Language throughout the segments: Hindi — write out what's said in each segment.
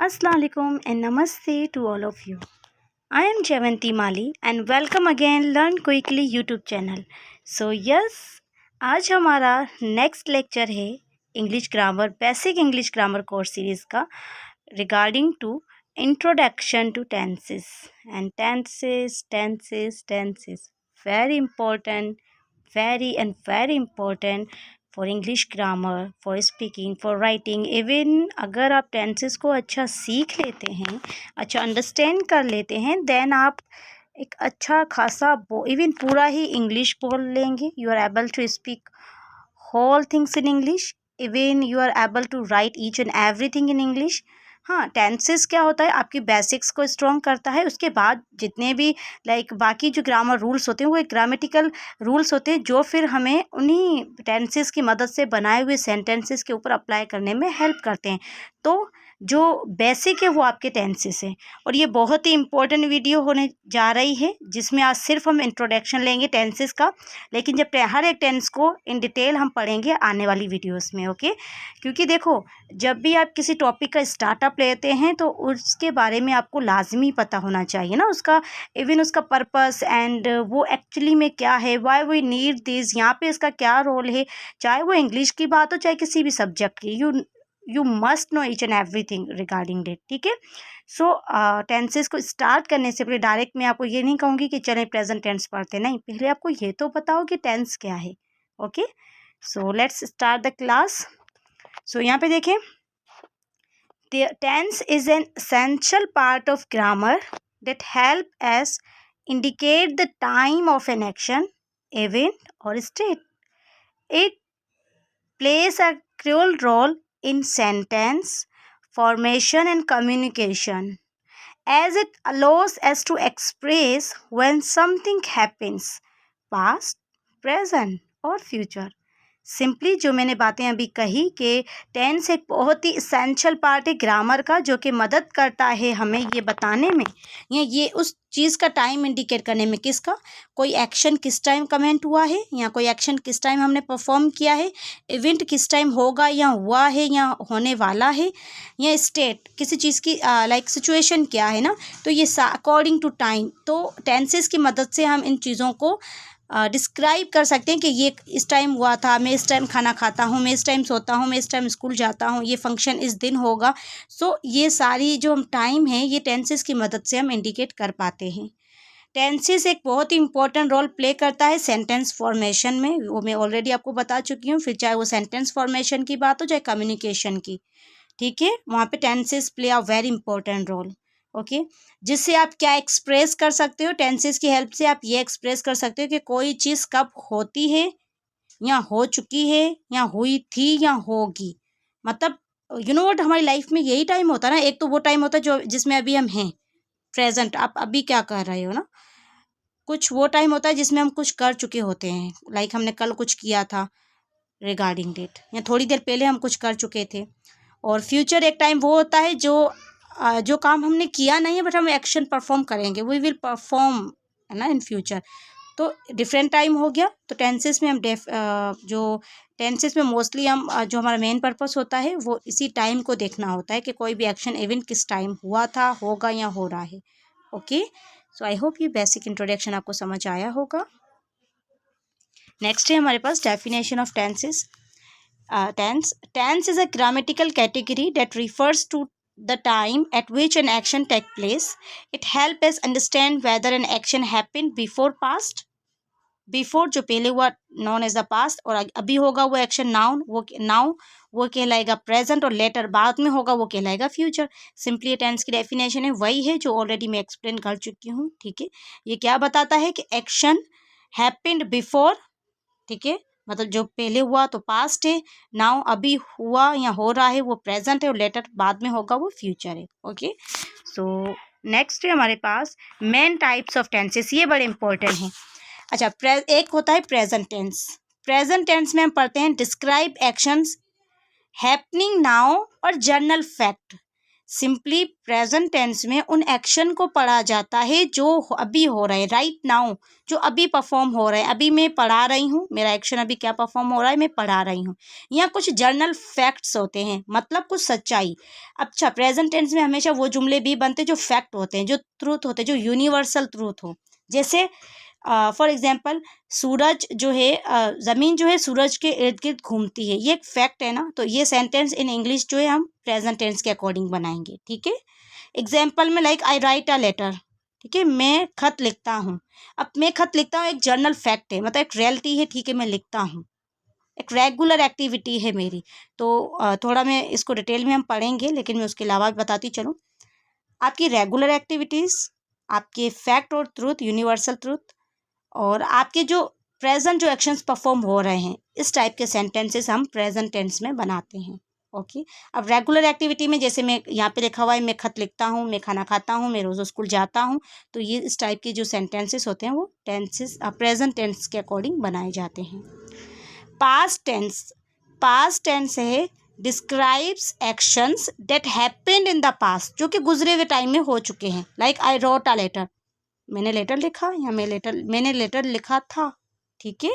Assalamu alaikum and namaste to all of you. I am Jayanti Mali and welcome again Learn Quickly YouTube channel. So yes, आज हमारा नेक्स्ट लेक्चर है English grammar basic English grammar course series का regarding to introduction to tenses and tenses very important, very important for English grammar, for speaking, for writing. Even अगर आप टेंसेस को अच्छा सीख लेते हैं, अच्छा अंडरस्टैंड कर लेते हैं, देन आप एक अच्छा खासा इवन पूरा ही इंग्लिश बोल लेंगे। You are able to speak whole things in English, even you are able to write each and everything in English. हाँ, टेंसेस क्या होता है, आपकी बेसिक्स को स्ट्रॉन्ग करता है। उसके बाद जितने भी बाकी जो ग्रामर रूल्स होते हैं वो एक ग्रामेटिकल रूल्स होते हैं जो फिर हमें उन्हीं टेंसेस की मदद से बनाए हुए सेंटेंसेस के ऊपर अप्लाई करने में हेल्प करते हैं। तो जो बेसिक है वो आपके टेंसेस हैं। और ये बहुत ही इंपॉर्टेंट वीडियो होने जा रही है जिसमें आज सिर्फ हम इंट्रोडक्शन लेंगे टेंसेस का, लेकिन जब हर एक टेंस को इन डिटेल हम पढ़ेंगे आने वाली वीडियोस में। ओके, क्योंकि देखो, जब भी आप किसी टॉपिक का स्टार्टअप लेते हैं तो उसके बारे में आपको लाजमी पता होना चाहिए ना, उसका इवन उसका पर्पस एंड वो एक्चुअली में क्या है, वाई वी नीड दिस, यहाँ पे इसका क्या रोल है, चाहे वो इंग्लिश की बात हो चाहे किसी भी सब्जेक्ट की। You must know each and everything regarding that. ठीक है, सो टेंसेस को स्टार्ट करने से पहले डायरेक्ट मैं आपको ये नहीं कहूँगी कि चलें प्रेजेंट टेंस पढ़ते, नहीं, पहले आपको ये तो पता हो कि टेंस क्या है। Okay, so let's start the class. So यहाँ पे देखें, the tense is an essential part of grammar that help us indicate the time of an action, event or state. It plays a crucial role in sentence formation and communication, as it allows us to express when something happens, past, present or future. Simply जो मैंने बातें अभी कही कि टेंस एक बहुत ही इसेंशियल पार्ट है ग्रामर का, जो कि मदद करता है हमें ये बताने में या ये उस चीज़ का टाइम इंडिकेट करने में, किसका, कोई एक्शन किस टाइम कमेंट हुआ है या कोई एक्शन किस टाइम हमने परफॉर्म किया है, इवेंट किस टाइम होगा या हुआ है या होने वाला है, या स्टेट किसी चीज़ की सिचुएशन क्या है ना। तो ये अकॉर्डिंग टू टाइम, तो टेंसेस की मदद से हम इन चीज़ों को डिस्क्राइब कर सकते हैं कि ये इस टाइम हुआ था, मैं इस टाइम खाना खाता हूँ, मैं इस टाइम सोता हूँ, मैं इस टाइम स्कूल जाता हूँ, ये फंक्शन इस दिन होगा। सो ये सारी जो हम टाइम है ये टेंसेस की मदद से हम इंडिकेट कर पाते हैं। टेंसेस एक बहुत ही इंपॉर्टेंट रोल प्ले करता है सेंटेंस फॉर्मेशन में, वो मैं ऑलरेडी आपको बता चुकी हूँ। फिर चाहे वो सेंटेंस फॉर्मेशन की बात हो चाहे कम्युनिकेशन की, ठीक है, वहाँ पे tenses play a very important role. Okay, जिससे आप क्या एक्सप्रेस कर सकते हो, टेंसेस की हेल्प से आप ये एक्सप्रेस कर सकते हो कि कोई चीज़ कब होती है या हो चुकी है या हुई थी या होगी। मतलब यू नो व्हाट, हमारी लाइफ में यही टाइम होता है ना, एक तो वो टाइम होता है जो जिसमें अभी हम हैं, प्रेजेंट, आप अभी क्या कर रहे हो ना। कुछ वो टाइम होता है जिसमें हम कुछ कर चुके होते हैं, हमने कल कुछ किया था रिगार्डिंग डेट, या थोड़ी देर पहले हम कुछ कर चुके थे। और फ्यूचर एक टाइम वो होता है जो काम हमने किया नहीं है बट हम एक्शन परफॉर्म करेंगे, वी विल परफॉर्म, है ना, इन फ्यूचर। तो डिफरेंट टाइम हो गया। तो टेंसेस में हम जो टेंसेस में मोस्टली हम जो हमारा मेन पर्पस होता है वो इसी टाइम को देखना होता है कि कोई भी एक्शन इवेंट किस टाइम हुआ था, होगा या हो रहा है। ओके, सो आई होप ये बेसिक इंट्रोडक्शन आपको समझ आया होगा। नेक्स्ट है हमारे पास definition of tenses. Tense is a grammatical category that refers to the time at which an action takes place. It helps us understand whether an action happened before past, before जो पहले हुआ known as the past, और अभी होगा वो action now वो कहलाएगा present, और later बाद में होगा वो कहलाएगा future। सिंपली टेंस की डेफिनेशन है वही है जो ऑलरेडी मैं एक्सप्लेन कर चुकी हूँ। ठीक है, ये क्या बताता है कि एक्शन हैपेंड बिफोर, ठीक है, मतलब जो पहले हुआ तो पास्ट है, नाउ अभी हुआ या हो रहा है वो प्रेजेंट है, और लेटर बाद में होगा वो फ्यूचर है। ओके, सो नेक्स्ट है हमारे पास मेन टाइप्स ऑफ टेंसेस, ये बड़े इंपॉर्टेंट हैं। अच्छा, एक होता है प्रेजेंट टेंस। प्रेजेंट टेंस में हम पढ़ते हैं डिस्क्राइब एक्शंस हैपनिंग नाउ और general fact simply present tense में उन एक्शन को पढ़ा जाता है जो अभी हो रहे हैं, राइट नाउ, जो अभी परफॉर्म हो रहे हैं। अभी मैं पढ़ा रही हूँ, मेरा एक्शन अभी क्या परफॉर्म हो रहा है, मैं पढ़ा रही हूँ। या कुछ जर्नल फैक्ट्स होते हैं, मतलब कुछ सच्चाई। अच्छा, प्रेजेंट टेंस में हमेशा वो जुमले भी बनते हैं जो फैक्ट होते हैं, जो ट्रूथ होते हैं, जो यूनिवर्सल ट्रूथ हो। जैसे फॉर एग्जाम्पल, सूरज जो है ज़मीन जो है सूरज के इर्द गिर्द घूमती है, ये एक फैक्ट है ना। तो ये सेंटेंस इन इंग्लिश जो है हम प्रेजेंट टेंस के अकॉर्डिंग बनाएंगे, ठीक है। एग्जाम्पल में like I write a letter, ठीक है, मैं खत लिखता हूँ। अब मैं खत लिखता हूँ एक जर्नल फैक्ट है, मतलब एक रियलिटी है, ठीक है, मैं लिखता हूँ, एक रेगुलर एक्टिविटी है मेरी। तो थोड़ा मैं इसको डिटेल में हम पढ़ेंगे, लेकिन मैं उसके अलावा भी बताती चलूँ। आपकी रेगुलर एक्टिविटीज़, आपके फैक्ट और ट्रूथ, यूनिवर्सल ट्रूथ, और आपके जो प्रेजेंट जो एक्शंस परफॉर्म हो रहे हैं, इस टाइप के सेंटेंसेस हम प्रेजेंट टेंस में बनाते हैं। ओके। अब रेगुलर एक्टिविटी में जैसे मैं यहाँ पे लिखा हुआ है, मैं खत लिखता हूँ, मैं खाना खाता हूँ, मैं रोज़ स्कूल जाता हूँ। तो ये इस टाइप के जो सेंटेंसेस होते हैं वो टेंसेस प्रेजेंट टेंस के अकॉर्डिंग बनाए जाते हैं। पास्ट टेंस, पास्ट टेंस है describes actions that happened in the past, जो कि गुजरे हुए टाइम में हो चुके हैं। Like I wrote a letter, मैंने लेटर लिखा या मैंने लेटर लिखा था, ठीक है।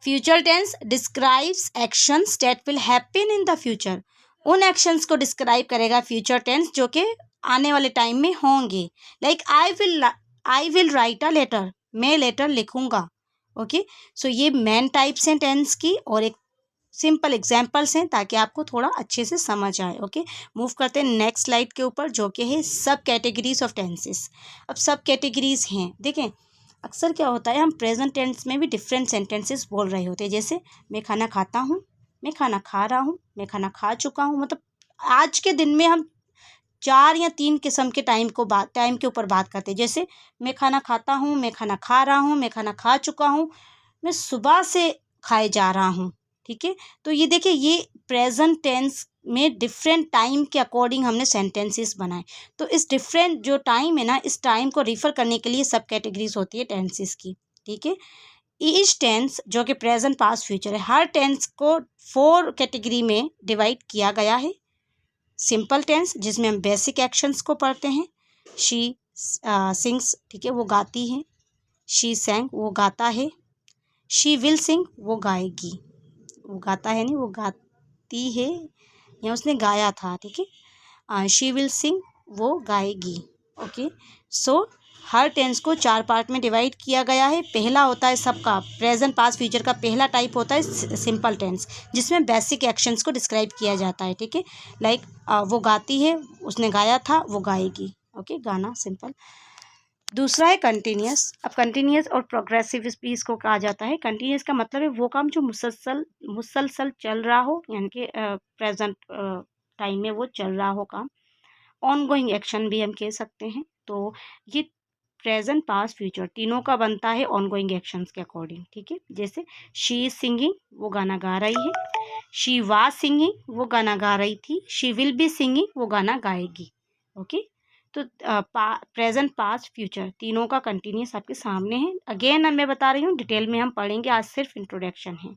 Future tense describes actions that will happen in the future, उन एक्शंस को डिस्क्राइब करेगा फ्यूचर टेंस जो कि आने वाले टाइम में होंगे। Like I will write a letter, मैं लेटर लिखूंगा। ओके, सो ये मेन टाइप्स हैं टेंस की, और एक सिंपल एग्जाम्पल्स हैं ताकि आपको थोड़ा अच्छे से समझ आए। ओके, मूव करते हैं नेक्स्ट स्लाइड के ऊपर, जो कि है सब कैटेगरीज ऑफ टेंसेस। अब सब कैटेगरीज हैं, देखें अक्सर क्या होता है, हम प्रेजेंट टेंस में भी डिफरेंट सेंटेंसेस बोल रहे होते हैं। जैसे मैं खाना खाता हूँ, मैं खाना खा रहा हूँ, मैं खाना खा चुका हूँ। मतलब आज के दिन में हम 4 या 3 किस्म के टाइम के ऊपर बात करते हैं। जैसे मैं खाना खाता हूँ, मैं खाना खा रहा हूँ, मैं खाना खा चुका हूँ, मैं सुबह से खाए जा रहा हूँ, ठीक है। तो ये देखिए, ये प्रेजेंट टेंस में डिफरेंट टाइम के अकॉर्डिंग हमने सेंटेंसेस बनाए। तो इस डिफरेंट जो टाइम है ना, इस टाइम को रिफ़र करने के लिए सब कैटेगरीज होती है टेंसेस की, ठीक है। ईच टेंस जो कि प्रेजेंट पास्ट फ्यूचर है, हर टेंस को 4 कैटेगरी में डिवाइड किया गया है। सिंपल टेंस जिसमें हम बेसिक एक्शंस को पढ़ते हैं। शी सिंग्स, ठीक है, वो गाती है। शी सैंग, वो गाता है। शी विल सिंग, वो गाएगी। वो गाता है नहीं, वो गाती है, या उसने गाया था, ठीक है। शी विल सिंग, वो गाएगी। ओके, सो हर टेंस को 4 पार्ट में डिवाइड किया गया है। पहला होता है सबका प्रेजेंट पास्ट फ्यूचर का पहला टाइप होता है सिंपल टेंस, जिसमें बेसिक एक्शंस को डिस्क्राइब किया जाता है, ठीक है। लाइक वो गाती है, उसने गाया था, वो गाएगी। ओके, गाना सिंपल। दूसरा है कंटिन्यूस। अब कंटिन्यूस और प्रोग्रेसिव भी इसको कहा जाता है। कंटिन्यूस का मतलब है वो काम जो मुसलसल चल रहा हो, यानी कि प्रेजेंट टाइम में वो चल रहा हो काम। ऑनगोइंग एक्शन भी हम कह सकते हैं। तो ये प्रेजेंट पास्ट फ्यूचर तीनों का बनता है ऑनगोइंग एक्शंस के अकॉर्डिंग, ठीक है। जैसे शी इज सिंगिंग, वो गाना गा रही है। शी वाज सिंगिंग, वो गाना गा रही थी। शी विल बी सिंगिंग, वो गाना गाएगी। ओके, तो प्रेजेंट पास्ट फ्यूचर तीनों का कंटिन्यूस आपके सामने है। अगेन मैं बता रही हूँ, डिटेल में हम पढ़ेंगे, आज सिर्फ इंट्रोडक्शन है।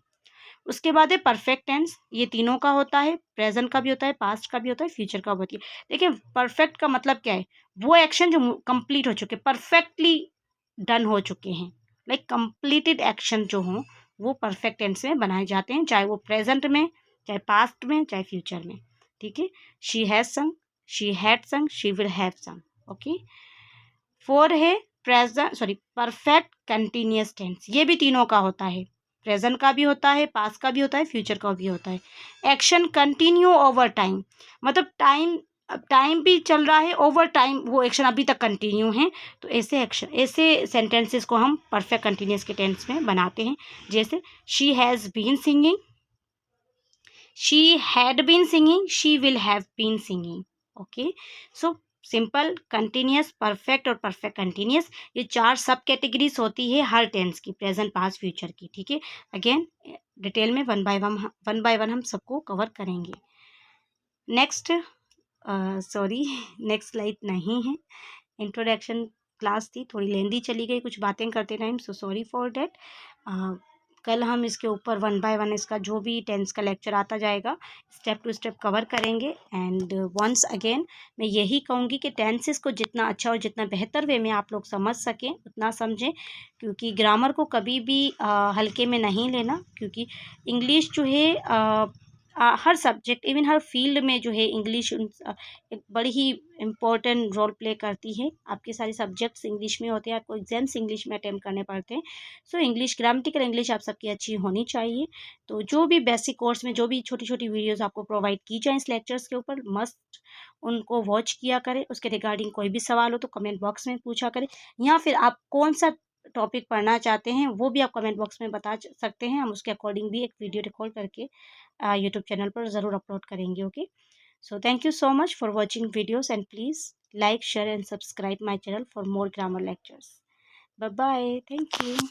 उसके बाद है परफेक्ट टेंस, ये तीनों का होता है, प्रेजेंट का भी होता है, पास्ट का भी होता है, फ्यूचर का भी होती है। देखिए परफेक्ट का मतलब क्या है, वो एक्शन जो कंप्लीट हो चुके, परफेक्टली डन हो चुके हैं। लाइक कंप्लीटेड एक्शन जो हों वो परफेक्ट टेंस में बनाए जाते हैं, चाहे वो प्रेजेंट में, चाहे पास्ट में, चाहे फ्यूचर में, ठीक है। She has sung, she had sung, she will have sung. Okay, 4 है परफेक्ट कंटिन्यूअस टेंस, ये भी तीनों का होता है, प्रेजेंट का भी होता है, पास्ट का भी होता है, फ्यूचर का भी होता है। एक्शन कंटिन्यू ओवर टाइम, मतलब टाइम भी चल रहा है, ओवर टाइम वो एक्शन अभी तक कंटिन्यू है। तो ऐसे सेंटेंसेस को हम परफेक्ट कंटिन्यूअस के टेंस में बनाते हैं। जैसे she has been singing, she had been singing, she will have been singing. Okay, so simple, continuous, perfect और परफेक्ट कंटिन्यूअस, ये 4 सब कैटेगरीज होती है हर टेंस की, प्रेजेंट पास्ट फ्यूचर की, ठीक है। अगेन डिटेल में वन बाय वन हम सबको कवर करेंगे। नेक्स्ट नेक्स्ट स्लाइड नहीं है, इंट्रोडक्शन क्लास थी, थोड़ी लेंदी चली गई कुछ बातें करते time, so sorry for that. कल हम इसके ऊपर 1 बाय 1 इसका जो भी टेंस का लेक्चर आता जाएगा स्टेप टू स्टेप कवर करेंगे। एंड वंस अगेन मैं यही कहूँगी कि टेंसेस को जितना अच्छा और जितना बेहतर वे में आप लोग समझ सकें उतना समझें, क्योंकि ग्रामर को कभी भी हल्के में नहीं लेना, क्योंकि इंग्लिश जो है हर सब्जेक्ट इवन हर फील्ड में जो है इंग्लिश एक बड़ी ही इम्पोर्टेंट रोल प्ले करती है। आपके सारे सब्जेक्ट्स इंग्लिश में होते हैं, आपको एग्जाम्स इंग्लिश में अटेम्प्ट करने पड़ते हैं। सो इंग्लिश ग्रामेटिकल इंग्लिश आप सबकी अच्छी होनी चाहिए। तो जो भी बेसिक कोर्स में जो भी छोटी छोटी वीडियोस आपको प्रोवाइड की जाएँ इस लेक्चर्स के ऊपर, मस्ट उनको वॉच किया करें। उसके रिगार्डिंग कोई भी सवाल हो तो कमेंट बॉक्स में पूछा करें, या फिर आप कौन सा टॉपिक पढ़ना चाहते हैं वो भी आप कमेंट बॉक्स में बता सकते हैं। हम उसके अकॉर्डिंग भी एक वीडियो रिकॉर्ड करके यूट्यूब चैनल पर ज़रूर अपलोड करेंगे। Okay, so thank you so much for watching videos, and please like, share and subscribe my channel for more grammar lectures. Bye bye, thank you.